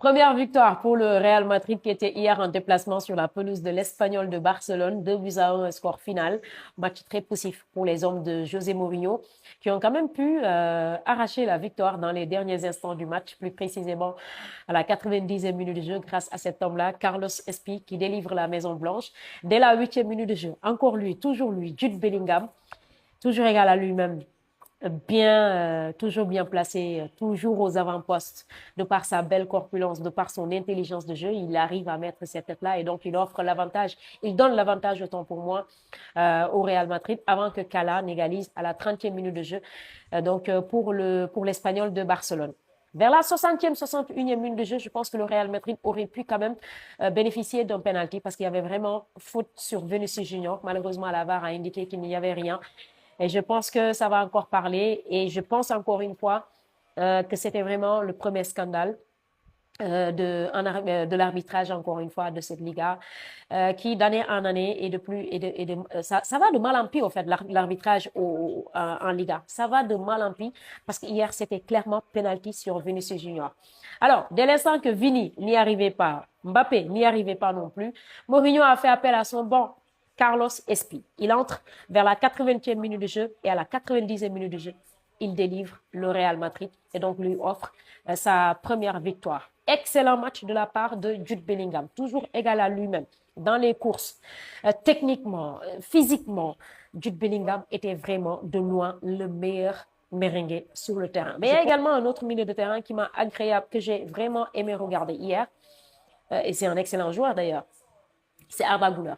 Première victoire pour le Real Madrid qui était hier en déplacement sur la pelouse de l'Espagnol de Barcelone, 2-1, score final. Match très poussif pour les hommes de José Mourinho qui ont quand même pu arracher la victoire dans les derniers instants du match, plus précisément à la 90e minute de jeu grâce à cet homme-là, Carlos Espi, qui délivre la Maison Blanche. Dès la 8e minute de jeu, encore lui, toujours lui, Jude Bellingham, toujours égal à lui-même, toujours bien placé, toujours aux avant-postes, de par sa belle corpulence, de par son intelligence de jeu, il arrive à mettre cette tête-là et donc il offre l'avantage, il donne l'avantage autant pour moi au Real Madrid avant que Cala n'égalise à la 30e minute de jeu, pour l'Espagnol de Barcelone. Vers la 60e, 61e minute de jeu, je pense que le Real Madrid aurait pu quand même bénéficier d'un penalty parce qu'il y avait vraiment faute sur Vinicius Junior. Malheureusement, la VAR a indiqué qu'il n'y avait rien. Et je pense que ça va encore parler. Et je pense encore une fois que c'était vraiment le premier scandale de l'arbitrage, encore une fois, de cette Liga, qui d'année en année ça va de mal en pire, en fait, l'arbitrage en Liga. Ça va de mal en pire parce qu'hier, c'était clairement penalty sur Vinicius Junior. Alors, dès l'instant que Vini n'y arrivait pas, Mbappé n'y arrivait pas non plus, Mourinho a fait appel à son banc, Carlos Espi. Il entre vers la 80e minute de jeu et à la 90e minute de jeu, il délivre le Real Madrid et donc lui offre sa première victoire. Excellent match de la part de Jude Bellingham, toujours égal à lui-même dans les courses. Techniquement, physiquement, Jude Bellingham était vraiment de loin le meilleur merengue sur le terrain. Mais il y a également un autre milieu de terrain qui m'a agréable, que j'ai vraiment aimé regarder hier, et c'est un excellent joueur d'ailleurs, c'est Arda Güler.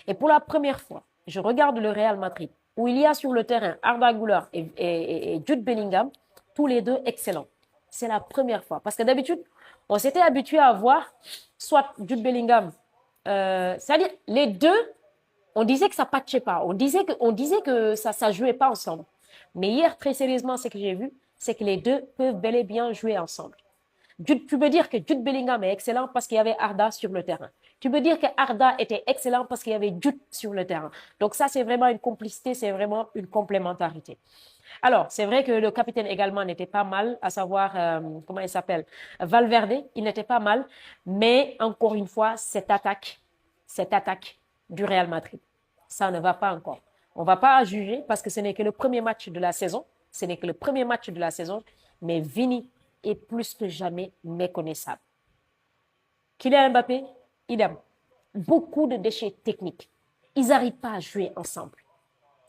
Et pour la première fois, je regarde le Real Madrid, où il y a sur le terrain Arda Güler et Jude Bellingham, tous les deux excellents. C'est la première fois. Parce que d'habitude, on s'était habitué à voir soit Jude Bellingham, c'est-à-dire les deux, on disait que ça ne patchait pas, on disait que ça ne jouait pas ensemble. Mais hier, très sérieusement, ce que j'ai vu, c'est que les deux peuvent bel et bien jouer ensemble. Tu peux dire que Jude Bellingham est excellent parce qu'il y avait Arda sur le terrain. Tu peux dire que Arda était excellent parce qu'il y avait Jude sur le terrain. Donc ça, c'est vraiment une complicité, c'est vraiment une complémentarité. Alors, c'est vrai que le capitaine également n'était pas mal, à savoir, comment il s'appelle, Valverde, il n'était pas mal, mais encore une fois, cette attaque du Real Madrid, ça ne va pas encore. On ne va pas juger parce que ce n'est que le premier match de la saison, ce n'est que le premier match de la saison, mais Vini est plus que jamais méconnaissable. Kylian Mbappé, idem. Beaucoup de déchets techniques. Ils n'arrivent pas à jouer ensemble.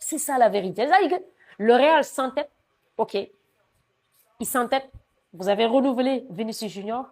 C'est ça la vérité. C'est-à-dire que le Real s'entête, ok, il s'entête. Vous avez renouvelé Vinicius Junior,